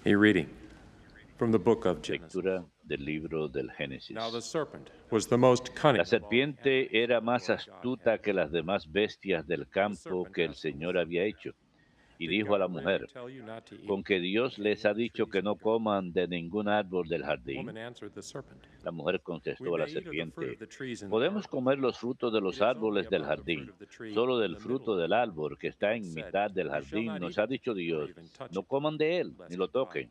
A reading from the book of Genesis. Lectura del libro del Génesis. Now the serpent was the most cunning La of all the serpiente animals era that the más Lord God astuta had que las made. demás bestias del The campo serpent que el asked the Señor woman, había hecho, y "Did dijo a la God really mujer, tell you not to eat con que from Dios any les of ha the dicho trees que in the no garden?" coman de ningún árbol del The woman jardín. answered the serpent, La mujer "We contestó a la may eat of the fruit of serpiente, the trees in the podemos garden. comer los frutos de It los is only árboles del about the fruit jardín, of the tree solo in del the middle fruto of the del garden árbol que that está God en said, mitad del 'You shall jardín, not nos eat ha dicho or Dios, even touch no it, coman de él, ni lest lo you die.' toquen,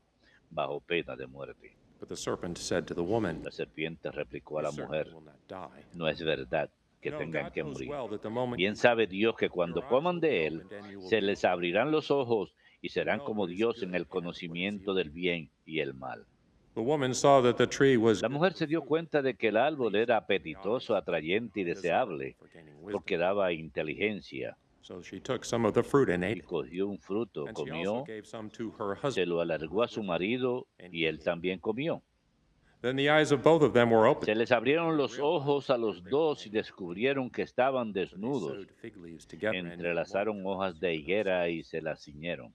bajo pena de muerte. But the serpent said to the woman, La serpiente replicó a You la certainly mujer, will not die. no es verdad que No, tengan God que knows morir. well that the moment Bien you eat, sabe Dios que cuando your eyes coman will be de él, opened and you will se be les like God, abrirán los ojos y to serán know como what is Dios en good el and what is conocimiento evil." del bien y el mal. The woman saw that the tree was La good mujer for se dio food, cuenta de que el and árbol era pleasing to the apetitoso, eyes, atrayente y and desirable deseable, for gaining porque wisdom. daba inteligencia, So she took some of the fruit and y ate it. cogió un fruto, And she also comió, gave some to her se husband lo who alargó a was su with her, marido and y he él ate. también comió. Then the eyes of both of them were opened, Se les and abrieron they los ojos realized a that los they were dos y naked. descubrieron que estaban So they desnudos. sewed fig leaves together and knit Entrelazaron hojas loincloths de for higuera themselves. y se las ciñeron.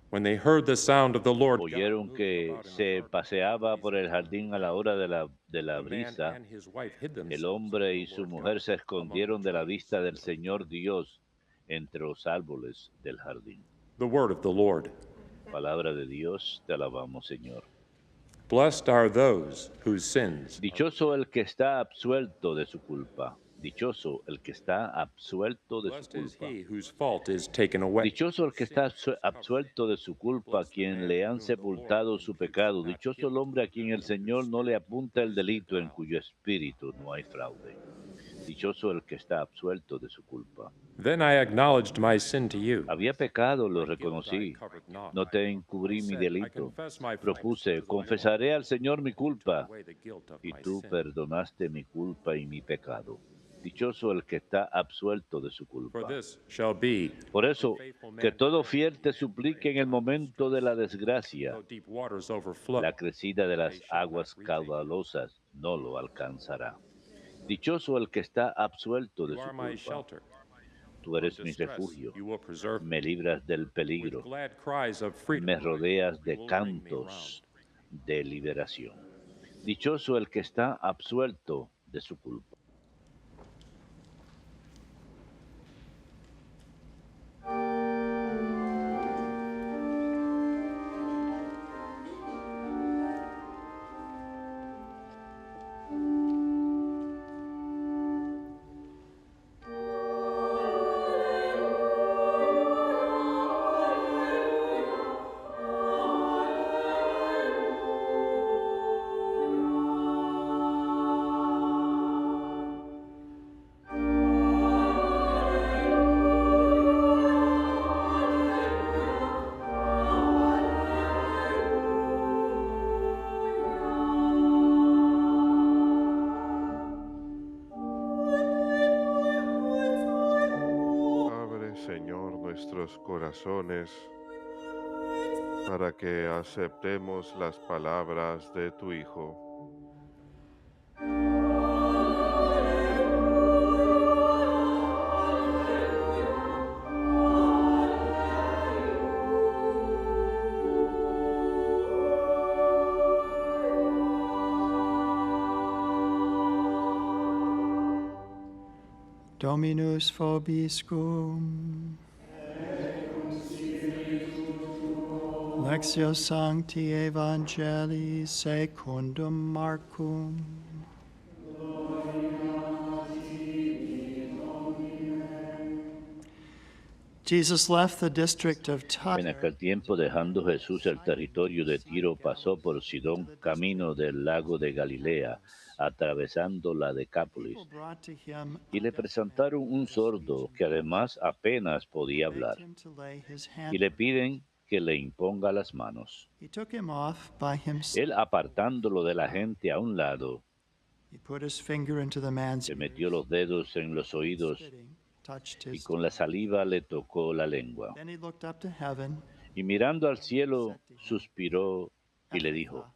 When they heard the sound of the Lord God Oyeron moving que about in the se garden in the paseaba por el evening time, jardín a la hora de la the man brisa. and his wife hid El themselves from hombre the y su Lord mujer God se among the escondieron de la trees vista del of the Señor garden. Dios entre los árboles del jardín. The word of the Lord. Palabra de Dios, te alabamos, Señor. Blessed are those whose sins are Dichoso forgiven. el que está absuelto de su culpa. Dichoso el que está absuelto de su Blessed is culpa. he whose fault is taken away, Dichoso el whose que está sin is covered. absuelto de su culpa, a Blessed the quien man le to han whom the Lord sepultado su imputes pecado. not Dichoso el guilt, hombre a quien el and in whose Señor no le spirit apunta el there is no delito, en guile. cuyo espíritu no hay fraude. Dichoso el que está absuelto de su culpa. Then I acknowledged my sin to you. Había pecado, lo My guilt I reconocí. covered not. No te I encubrí mi said, I delito. confess my faults Propuse, to the Lord, confesaré al Señor mi and you took culpa, away the guilt of y my tú sin. perdonaste mi culpa y mi pecado. Dichoso el que está absuelto de su For culpa. this shall be Por a eso, faithful que man todo defend fiel me te in suplique trying en el time of momento de distress. la desgracia. Though deep waters La overflow, crecida de they las shall not aguas retake me. caudalosas no lo alcanzará. Dichoso el que está absuelto de You su are my culpa. shelter. Tú From eres mi distress refugio. you will preserve me. Me libras del With peligro. glad cries of freedom Me rodeas you de will ring me round. cantos de liberación. Dichoso el que está absuelto de su culpa. Abre, Señor, nuestros corazones para que aceptemos las palabras de tu Hijo. Dominus vobiscum. Lectio Sancti Evangelii secundum Marcum. Jesus left the district of En Tyre. aquel tiempo, dejando Jesús el territorio de Tiro, pasó por Sidón, camino del lago de Galilea, atravesando la Decápolis. People brought to him Y le a deaf man presentaron with un a speech sordo que además apenas podía begged hablar, him to lay his y hand le on him. piden que le imponga las manos. He took him off by himself. Él, apartándolo de la gente a un lado, He put his finger into the man's le ear, metió los dedos en los oídos spitting, touched y his con la tongue. saliva le tocó la lengua. Then he looked up to heaven, Y mirando al cielo, suspiró y le dijo,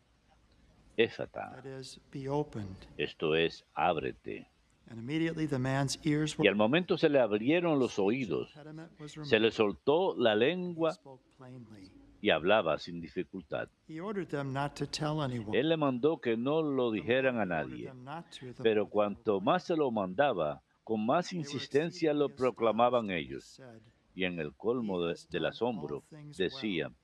Éfata, that is, be opened. esto es, ábrete. And immediately the man's ears Y were al momento se le abrieron los speech oídos, impediment was se le removed, soltó la and he lengua spoke plainly. y y hablaba sin dificultad. He ordered them not to tell anyone. Él le mandó que no lo dijeran a He ordered nadie, them not to, the pero more they cuanto were más se lo mandaba, con más They were insistencia exceedingly lo astonished, proclamaban and they ellos. said, Y en el He colmo has del done all asombro, things well. decían,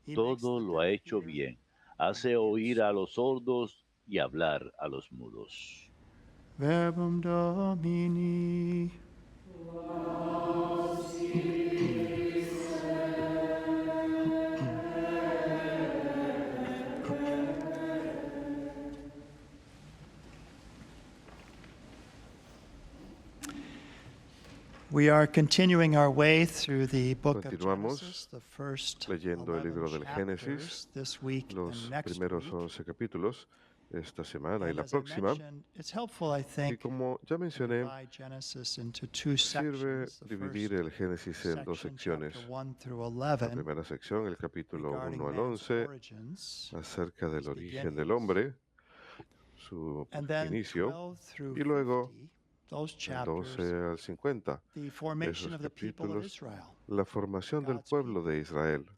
He makes todo the lo ha deaf hecho hear bien, and hace the mute oír a speak. los sordos y hablar a los mudos. Verbum Domini. We are continuing our way through the book of Continuamos Genesis, the first leyendo el 11 libro del chapters Génesis, this week los and next primeros week. 11 capítulos, esta semana y And la as I próxima. mentioned, it's helpful, I Y think, como ya to mencioné, divide Genesis into two sirve sections. The dividir first el Génesis en dos section, secciones. chapter 1 through La 11, primera sección, el capítulo regarding 1 al man's 11, origins, acerca del his origen del beginnings, hombre, su and then inicio, 12 through y luego 50, those del 12 chapters, al 50, the formation esos of the people of capítulos, Israel, la formación del God's pueblo people, de Israel, the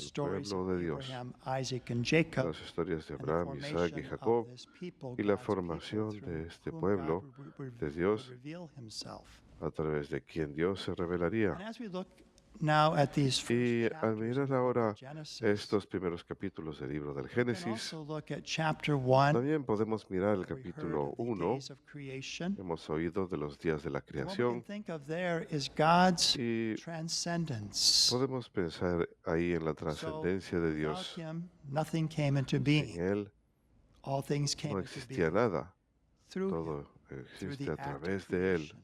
el stories of pueblo de Dios, Abraham, Isaac, and Jacob, las historias de and the Abraham, Isaac y formation of Jacob, this people, y la God's people, formación through de este whom God pueblo de would Dios, reveal himself. a través de quien Dios se revelaría. And as we look now at these Y first al chapters mirar of the book ahora of Genesis, estos primeros capítulos del libro del we can Génesis, also look at chapter 1, también podemos mirar el where we heard capítulo of the 1. days of creation. Hemos oído de los días de la And what we can creación think of there is God's y transcendence. podemos pensar ahí en la So, trascendencia de without Dios. him, nothing came into Sin being. Él All things came no into existía being nada. through him, Todo through existe the a act of través de Él, creation.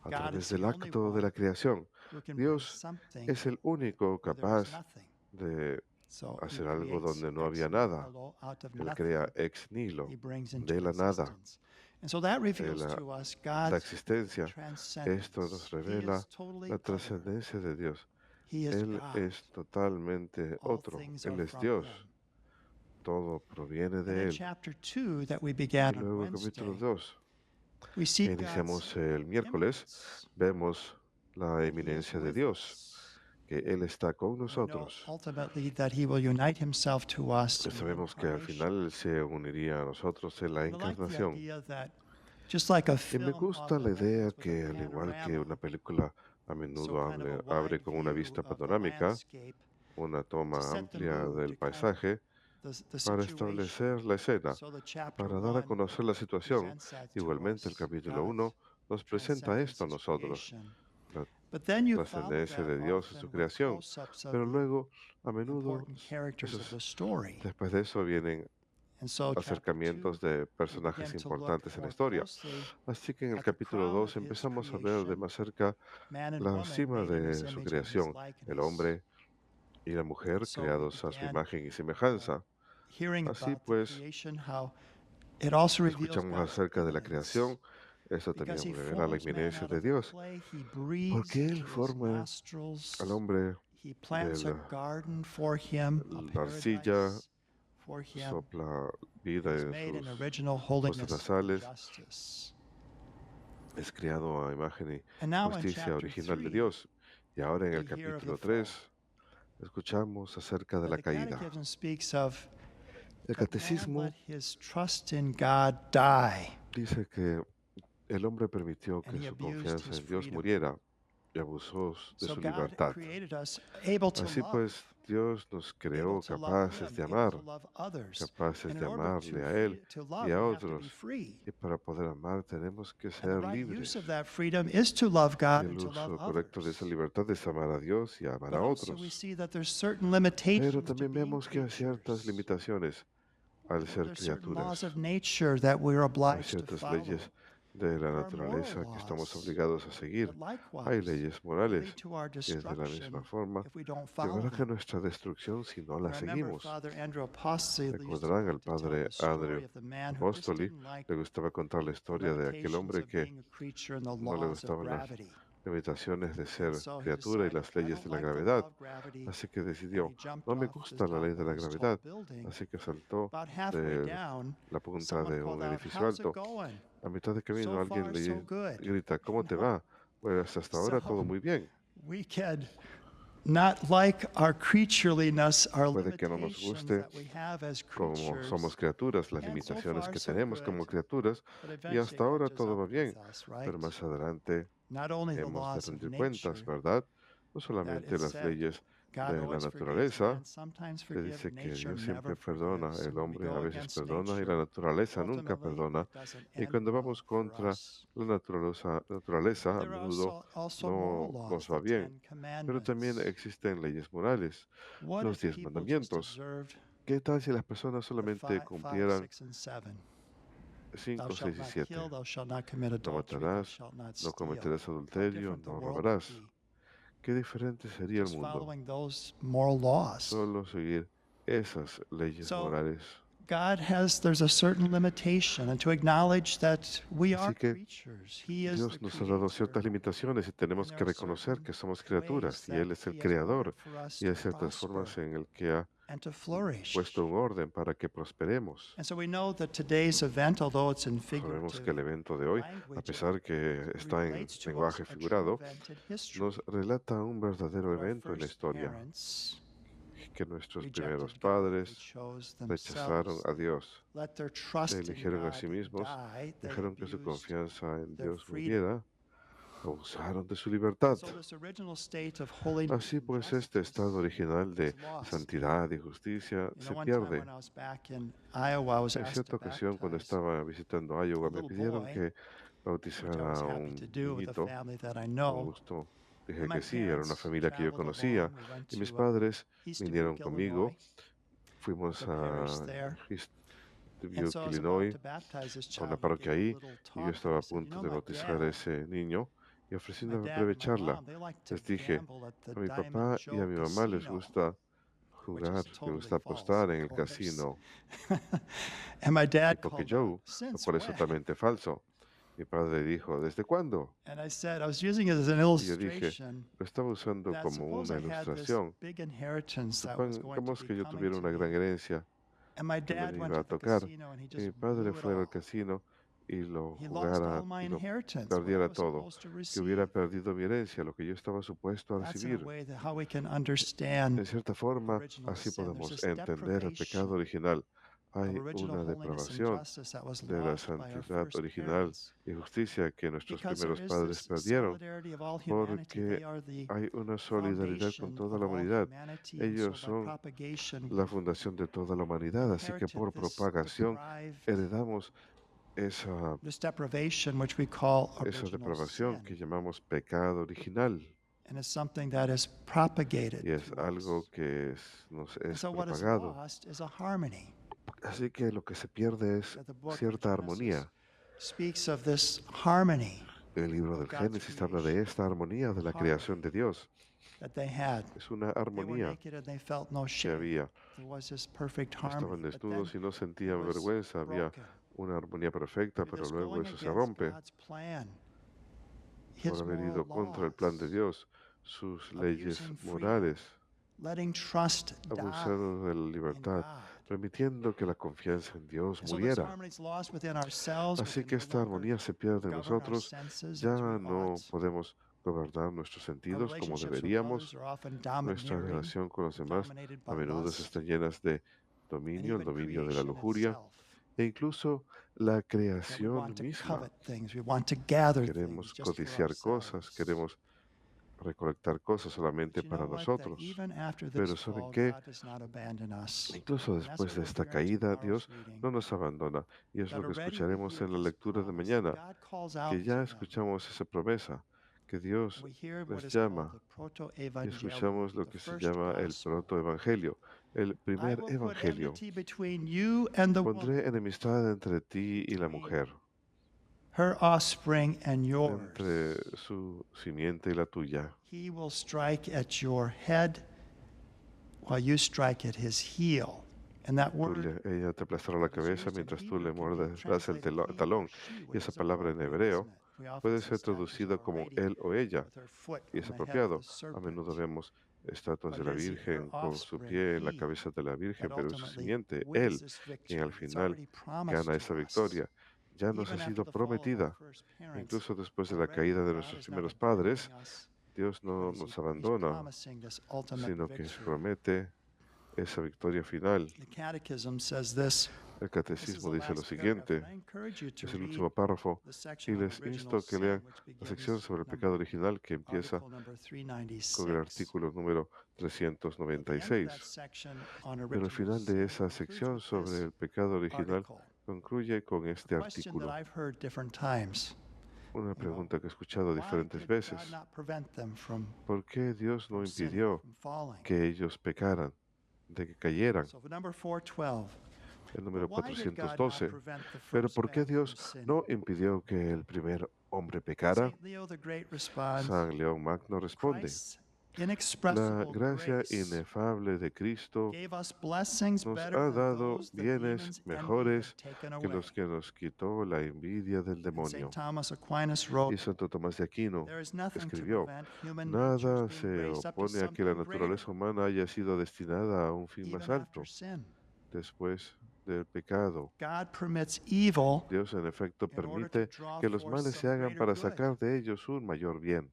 a God través is del the only acto de la one creación. who can bring Dios something es el único where there was capaz nothing. de So he hacer algo creates donde no ex había nada. nihilo, out of Él nothing, crea ex nihilo, he brings de into la nada, existence. And so that de reveals la, to us la God's existencia. Esto nos transcendence. He revela is totally la other. trascendencia de Dios. He is Él God. es totalmente All otro. things Él are es from Dios. him. Todo proviene And de in Él. chapter 2 that we Y began on luego el capítulo Wednesday, 2, we see que God's iniciamos el miércoles, imminence, vemos la that he is eminencia de with Dios, us. que Él está con We know nosotros. ultimately that he will unite himself to us in the Sabemos que al incarnation. final Él se uniría a nosotros en la And I like the encarnación. idea that just like a Y me film gusta la often idea opens with que, a al igual que panorama, una película a so menudo kind of a abre wide con una view vista of the panorámica, landscape, una toma to set the amplia mood, del to kind of paisaje, the para situation. establecer la escena, So the chapter para dar a 1 conocer la situación. presents that to Igualmente el us, capítulo God's 1 nos presenta esto a transcendence, his nosotros, creation. la But then you follow trascendencia that de Dios y often su with creación. close-ups of Pero the luego, a menudo, important characters of esos, the story. después de eso vienen And so chapter 2, acercamientos de we personajes begin to look importantes en la more historia. closely Así que en el at the capítulo crown 2 of his empezamos a ver de creation, más cerca man and la woman cima made in his de su image and his creación, el likeness. hombre y la mujer So we creados a su began imagen y semejanza. hearing Así about the pues, creation, how it also reveals escuchamos God's acerca de la imminence. creación. Eso Because he también revela la forms man inminencia out de of Dios, clay, he breathes porque Él into his forma al nostrils, hombre he plants a de garden for him, a la arcilla, paradise for him. sopla vida He's en made in sus original fosas holiness and nasales, justice. es creado a imagen y And now in justicia chapter original de 3, Dios. Y ahora en we el hear of the capítulo fall. 3 escuchamos acerca de But la the caída. Catechism speaks of El that man catecismo let his trust in God die, dice que el hombre permitió and que he su abused confianza his en Dios freedom. muriera y abusó de So su God libertad. created us able to Así love, pues, Dios nos able creó to love capaces him, de able amar, to love others. capaces And in de order amarle a Él to y love, a we have to be otros. free. Y para poder amar tenemos que And the ser right libres. use of that freedom is to love Y God el and to love uso correcto de esa others. libertad es amar a Dios y amar But a also we otros. see that there's certain Pero limitations to también being vemos que hay ciertas creatures. limitaciones al ser There's certain laws criaturas. of nature that we're Hay obliged to ciertas follow. leyes de la There are naturaleza moral que estamos laws obligados a seguir. that Hay likewise leyes will morales lead to our que de la misma destruction forma if we don't follow llevarán a them. nuestra destrucción si no I las remember seguimos. Father Andrew Apostoli used Recordarán al to tell padre the story Andrew of the man who just Apostoli, didn't like le gustaba contar la the historia de aquel limitations hombre of que being a creature and the no le laws of gustaban las gravity. limitaciones de ser And so he criatura y decided, las I leyes don't de la like the law gravedad. of gravity, Así que and decidió, he jumped no me off the gusta la top ley of de la this tall gravedad. building. Así que saltó About halfway de down, la punta someone de un called out, edificio "How's it alto. going?" A mitad de camino So alguien far, le so good. grita, ¿cómo te No. va? Pues hasta ahora todo So muy bien. we can not like our creatureliness, our Puede que no nos limitations guste that we have as como creatures. somos criaturas, las And so limitaciones far, que so tenemos good. como criaturas, But y eventually hasta it ahora catches todo up va with bien, us, pero right? más adelante Not only the hemos de laws of rendir cuentas, nature ¿verdad? No that solamente is las said, leyes God de la always forgives, naturaleza, man sometimes que forgive, dice que nature Dios siempre never perdona, forgives. el And when we hombre a go veces against perdona y la nature, naturaleza nunca ultimately perdona. it doesn't Y end cuando well vamos for contra us. la naturaleza, But a there are menudo also moral no laws, nos va the bien. Ten Pero también Commandments. existen leyes morales, What los if 10 people just mandamientos. observed ¿Qué tal si las personas the solamente five, cumplieran 6, and 7? Thou 5, shalt 6 y not 7? kill, thou shalt not commit No adultery, thou matarás, shalt not no steal. cometerás How adulterio, different the no world would robarás. be Qué diferente sería el just mundo. following those moral laws. Solo seguir esas leyes So morales. there's a certain limitation, and to acknowledge that we are Así que creatures. He is the Dios nos ha dado ciertas creator. limitaciones y tenemos And there que are reconocer certain que somos ways criaturas y that Él es el He has ordered creador for us y to hay ciertas formas prosper en el que ha and to flourish. puesto un orden para que prosperemos. And so we know that today's event, although it's in Sabemos que el figurative evento de hoy, a language, pesar que it está en relates to lenguaje a true figurado, event in history. nos relata un verdadero That our evento en la first historia, parents que nuestros primeros rejected God. They padres chose rechazaron themselves. a Dios, Let their se trust in eligieron a sí God mismos, die. They dejaron que su abused confianza en their Dios freedom. muriera, abusaron de su libertad. So this original state of holiness Así and pues, este estado justice original de was lost. santidad y justicia You know, se one time pierde. when I was back in Iowa, I was En asked cierta to ocasión, cuando baptize estaba visitando a Iowa, me little pidieron boy, que which I bautizara was a happy to un do with a niñito. family that I Con know. gusto dije And my que sí, era una parents familia que yo traveled conocía. along. We went Y mis to padres vinieron Easterville, conmigo. Illinois, Fuimos the parish a there. And Eastville, so I was about Illinois, to baptize this a una child. I gave parroquia a ahí, little y yo talk estaba there. a I said, you punto know, de my bautizar a dad, ese niño y ofrecí my una dad breve and my charla. mom, they like to Les dije, gamble at the a mi Diamond papá y a Joe mi mamá les Casino, gusta which jugar, is les totally gusta false, apostar of en el course. casino, And my dad tipo que called out, Joe, lo since cual es when? totalmente falso. Mi padre dijo, ¿desde cuándo? And I said, I was using it as an Y yo dije, illustration lo estaba usando that como suppose una I had this ilustración. big inheritance that was going to Supongamos be que yo coming tuviera to una gran me. herencia And my que me dad went iba to a the tocar, casino and he y just mi padre blew it fuera al all. casino y lo He lost jugara all my y lo inheritance, what I perdiera was todo, supposed to que hubiera receive. perdido mi herencia, lo que yo estaba supuesto a That's in a recibir. way that how we can understand En cierta forma, original así sin. There's podemos this entender el pecado deprivation original. of Hay original una holiness and depravación justice that was de la lost by our santidad first original parents. y justicia que nuestros Because there primeros is padres this perdieron, solidarity of all humanity, porque they are the hay una solidaridad con foundation toda of la all humanidad. humanity, and so Ellos by son propagation la we've fundación de toda la humanidad, así que inherited por this propagación deprived, heredamos esa, this deprivation which we call esa original depravación que sin, llamamos pecado original, and it's something that is propagated y es to algo us. que nos And es so what is propagado. lost is a harmony. Así que lo que se pierde es That the book of cierta Genesis armonía. speaks of this harmony El libro of del God's Génesis habla de creation, esta armonía de la harmony creación de Dios. that they had. Es una They were armonía naked and they felt no que shame. había. There was this perfect Estaban harmony. But then desnudos y no it sentían was vergüenza. Había broken una armonía perfecta, through pero this luego going eso se against rompe God's plan, por His haber moral ido contra el plan de laws, Dios, sus leyes abusing freedom, morales, letting trust die abusando de la in libertad, God. permitiendo que la confianza en Dios And so this muriera. harmony is lost within ourselves. We Así can que no esta longer armonía se pierde en govern our nosotros. senses Ya as we no ought. podemos gobernar nuestros Our sentidos como relationships with others deberíamos. are often Nuestra domineering, relación con los demás dominated a by menudo lust, están llenas de and dominio, el even dominio de la creation lujuria itself. e incluso la That we creación want to misma. covet things, we want to gather things Queremos just for codiciar cosas, ourselves. queremos recolectar cosas solamente But you para know what? That nosotros. even after Pero this ¿saben fall, qué? God does not abandon us. Incluso And that's después what de we'll esta hear in caída, tomorrow's Dios reading. no nos abandona. Y es That lo que already we escucharemos hear en la this lectura de promise. mañana, God calls out que ya to him. escuchamos esa promesa, que Dios We hear what les is called llama, the y proto-evangelium, escuchamos lo the que se first llama el gospel. protoevangelio, el I primer will put evangelio. enmity between you and the woman, Pondré enemistad entre ti y la mujer, her offspring and yours. entre su simiente y la tuya. He will strike at your head while you strike at his heel. And that word Ella te aplastará la that is cabeza used in mientras tú Hebrew le can be morderás el translated he talón. or she, Y which esa is palabra en appropriate, hebreo isn't it? We often puede see ser statues of traducida Our como Lady él o ella, with her foot y on es the head of apropiado. the A serpent. menudo vemos estatuas de But la it is her Virgen con su offspring, pie en la he, cabeza de la Virgen, that pero es su ultimately simiente, wins él, this quien victory. al It's final already promised gana to esa us. victoria. Ya nos ha Even after sido the fall of our prometida. first parents, Incluso después de la already caída de God nuestros is not primeros abandoning padres, us. Dios no nos He's abandona, promising this ultimate sino que victory. promete esa victoria final. The Catechism says this. El This is catecismo the dice lo last paragraph, siguiente, and I encourage you to es el read último párrafo, the y section on les original insto que sin, lean which la sección begins sobre el pecado original que empieza article number con el 396. artículo número At the end of that 396. section on Pero al original final sin de esa concludes sección with sobre this el pecado original article. concluye con A este question that artículo. I've heard different times. Una pregunta que he escuchado Why diferentes did veces. God not prevent them from ¿Por qué Dios no sinning, impidió from falling? que ellos pecaran, de que cayeran? So number 412. El número But why did God not 412. prevent the Pero first ¿por qué man from Dios sinning? no impidió que el primer hombre pecara? Saint Leo the Great responds, San León Magno responde, Christ's la inexpressible gracia grace inefable de Cristo gave us blessings nos better ha than dado those the bienes demons envy mejores had taken que away. los que nos quitó la envidia del And demonio. St. Thomas Aquinas wrote, Y Santo Tomás de Aquino there is nothing to escribió, prevent human natures nada being se raised up to opone a que la something greater, naturaleza humana haya sido destinada a un fin más even alto after sin. después del pecado. God permits evil Dios en efecto in order to permite draw que los forth males se some hagan greater para good. sacar de ellos un mayor bien.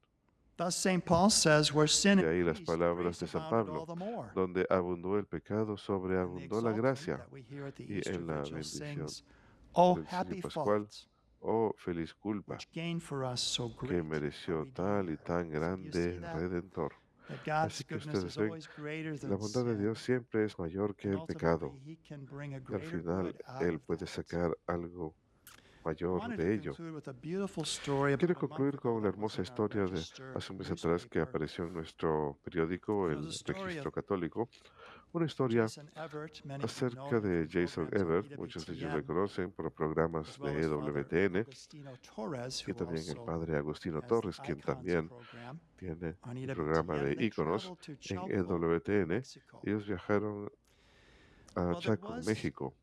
Thus St. Paul says, where sin De ahí las increased, palabras grace de San abounded all Pablo, the more. donde abundó el pecado, And the sobreabundó la exultant gracia. that we hear at the Y Easter en la Vigil bendición sings, oh, del happy Sirio Pascual, fault, oh feliz culpa, which gained for us so que great a mereció tal y Redeemer. tan So do you grande see that? Redentor. That God's Así que goodness ustedes is ven, always greater la than bondad de sin. Dios siempre es mayor que And el pecado. ultimately, He can bring a Y al greater final, good out Él of puede that. sacar algo I mayor wanted de to ello. conclude with a beautiful story Quiero about a month concluir ago con la that was hermosa in our historia de register hace un mes atrás que newspaper. apareció en nuestro periódico, It el was a story Registro of Católico. Una historia Jason Everett. Many of you know acerca him de from Jason programs on Ebert, muchos de ellos le EWTN, conocen por programas as well de as Father EWTN, Agustino Torres, y who también el also padre Agustino has the Torres, quien Icons también program tiene on el programa EWTN. de And they íconos traveled to en Chalco, EWTN. Mexico. Ellos viajaron a Well, there Chaco, was México,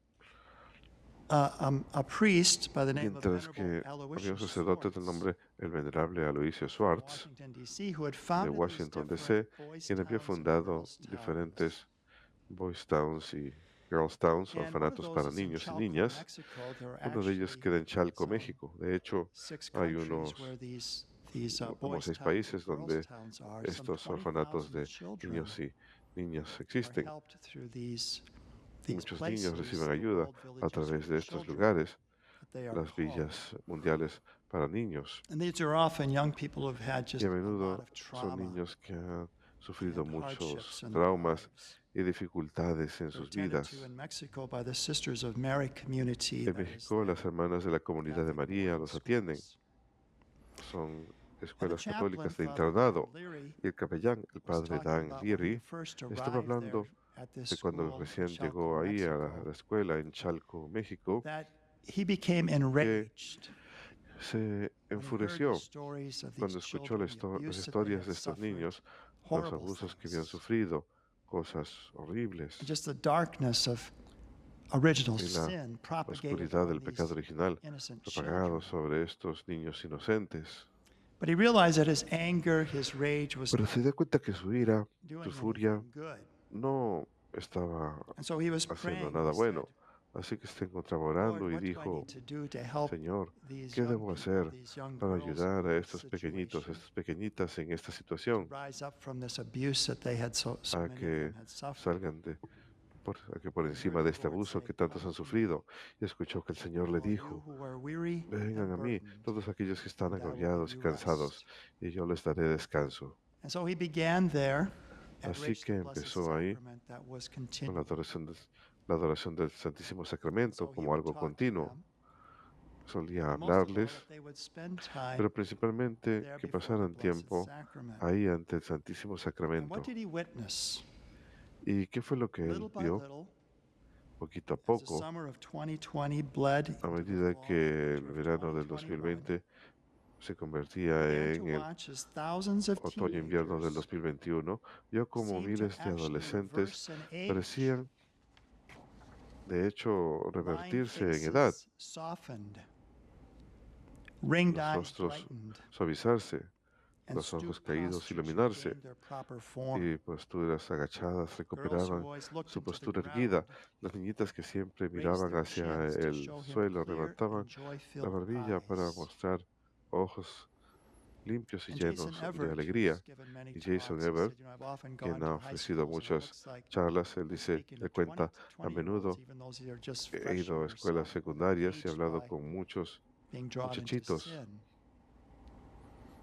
a priest by the name of mientras Venerable que había un Aloysius sacerdote del Swartz nombre el venerable Aloysius from Schwartz Washington, D.C., who had de founded these Washington, different D.C., boys' quien había towns and fundado girls' towns. diferentes Boys Towns y Girls Towns, And one of orfanatos those para is in niños y Chalco, niñas. Mexico. There are Uno de ellos actually queda en Chalco, some México. De hecho, 6 hay countries unos where these como boys' 6 towns países and girls' donde towns are. Some estos orfanatos 20,000 de children niños y niñas are existen. helped through these Muchos niños places, reciben the ayuda World a Villages través for de estos Children, lugares, that they are las called. villas mundiales para niños. And these are often young people who've had Y just a a lot menudo of son trauma niños que han sufrido and hardships muchos in their traumas lives. y dificultades en They're sus tended vidas. to in Mexico by the Sisters of Mary community. En That is México, their las hermanas de la comunidad de Catholic María boarding los atienden. schools. Son And the escuelas chaplain, católicas de Father Dan internado. Leary, Y el capellán, el was padre talking Dan about when he Leary, first estaba arrived there hablando at this de cuando school in recién Chalco, llegó ahí a la Mexico, escuela en Chalco, México, that he became que enraged se when he heard the enfureció stories of cuando these escuchó children, the las abuse that they historias had de estos suffered, niños, los horrible abusos que habían things, sufrido, cosas horribles, and just the darkness of original y la sin propagated oscuridad del on these pecado original innocent propagado children. sobre estos niños inocentes. But he realized that his anger, his rage was Pero not se dio cuenta que su ira, doing su furia, anything good. no estaba And so he was haciendo praying. nada He bueno. said, Así que se encontraba Lord, orando y what do I dijo, need to do to help Señor, these ¿qué young debo people, hacer these young para girls ayudar in a this estos pequeñitos, situation estas pequeñitas en esta to situación, rise up from this abuse that they had so a many of que them had suffered? salgan a que por encima de este abuso que tantos han sufrido? Y escuchó que el Señor le All you dijo, who are weary vengan a and mí, burdened, todos aquellos que están and I will agobiados y give you cansados, rest. y yo les daré descanso. And so he began there at Así Rich, que the Blessed empezó ahí Sacrament that was con continued. la adoración del Santísimo Sacramento So he como would algo talk to continuo. them, Solía but most of all, hablarles, that they would spend time pero principalmente there que before the pasaran Blessed tiempo Sacrament. ahí ante el Santísimo And Sacramento. what did he witness? ¿Y qué fue lo que Little él by vio? little, Poquito a as the poco, summer of 2020 bled a into the medida fall que el winter of verano del 2021, 2020 se convertía began en to el watch as thousands of otoño-invierno del teenagers 2021, vio como seemed to miles de actually adolescentes reverse in age. parecían, de hecho, Lined revertirse en edad, faces softened, ringed los eyes rostros brightened, suavizarse, and los ojos stooped caídos postures iluminarse, regained their proper form. y posturas agachadas Girls who recuperaban always looked su into the postura erguida. ground Las niñitas que siempre raised miraban their hacia chins to el show him suelo clear levantaban and la joy-filled barbilla para eyes. mostrar ojos limpios y And llenos Jason de Everett, alegría. who's given many Y Jason talks, he Everett, said, I've often quien gone ha to high ofrecido schools and it muchas looks like charlas, él I'm dice, speaking le to 20 cuenta a 20-year-olds, menudo, even those that are just he ido freshmen a or escuelas sophomore, secundarias y aged hablado by con muchos being drawn into muchachitos, sin.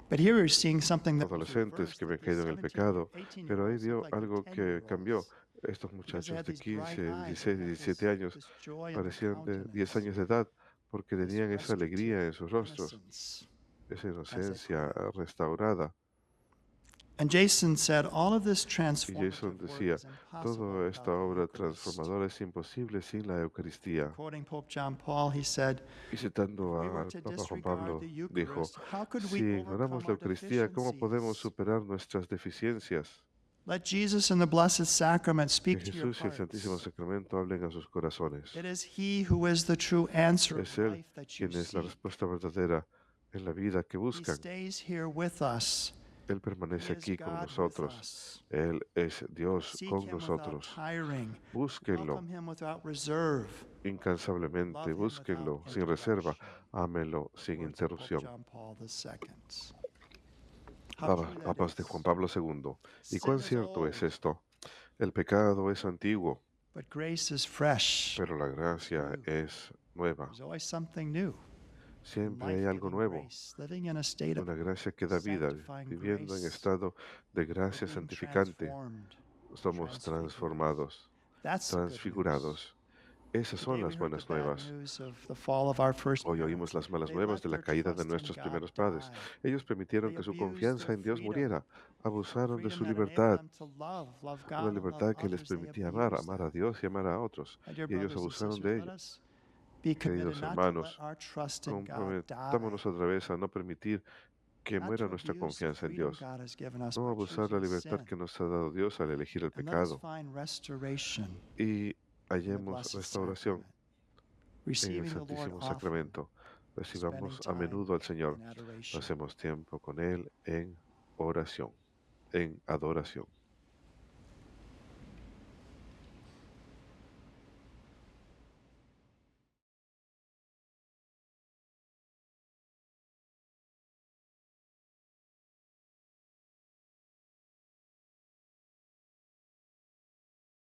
But here we're seeing something that was adolescentes reversed, que that habían these caído en el 17, pecado, pero ahí 18-year-olds looked vio like they're algo que cambió. 10-year-olds Estos because they muchachos had de these bright 15, eyes, 16 they y had 17 años this joy in their parecían de 10 countenance, años de edad porque this tenían esa alegría en sus restorative rostros, innocence, esa as they put inocencia it. restaurada. And Jason said, all of this Y Jason transformative work decía, is impossible toda esta without the obra Eucharist. transformadora es imposible sin la Eucaristía. Quoting Pope John Paul, he said, Y if citando we were al to Papa Juan disregard Pablo, the dijo, Eucharist, how could si we ignoramos overcome la our Eucaristía, ¿cómo podemos deficiencies? superar nuestras deficiencias? Let Jesus and the Blessed Sacrament Que speak to your Jesús y el Santísimo hearts. Sacramento hablen a sus corazones. It is He who is the true answer Es of Él life that you quien es la seek. respuesta verdadera en la vida que He buscan. stays here with us. Él He permanece is aquí con God with nosotros. us. Él es Dios Seek con Him without nosotros. tiring. Búsquenlo Welcome Him without reserve. incansablemente, Love Him búsquenlo without sin reserva, interruption. ámenlo sin Words of Pope interrupción. John Paul II. How true that Papas de is. Juan Pablo II. ¿Y Sin cuán is cierto es old, esto? El pecado es antiguo, but grace is fresh. pero la gracia new. es nueva. There's always something new. Siempre hay algo Life-giving nuevo. grace, living in a state of Una gracia que da vida, sanctifying viviendo en grace. estado de We're gracia being santificante. transformed, Somos transformados, That's the good news. transfigurados. Esas son Today we las heard buenas the bad nuevas. news of the fall of our first Hoy parents. oímos las malas They nuevas let de la their caída de trust in nuestros God primeros padres. die. Ellos permitieron They que su abused confianza their en Dios freedom, muriera. Abusaron de freedom su that enabled libertad, them to love God una and love libertad que les others. They permitía amar, abused amar a that. Dios y amar a otros. My dear Y ellos brothers and abusaron sisters, de let ello. us be committed Queridos not to let hermanos, our trust in God comprometámonos die, otra vez a no permitir que not muera to nuestra abuse the confianza en freedom Dios. God has given us No by abusar la choosing libertad sin. que nos ha dado Dios al elegir el And let us pecado. find restoration Y in the hallemos Blessed restauración Sacrament, en el receiving the Lord Santísimo often, Sacramento. Recibamos a spending menudo al time Señor. in adoration. Pasemos tiempo con Él en oración, en adoración.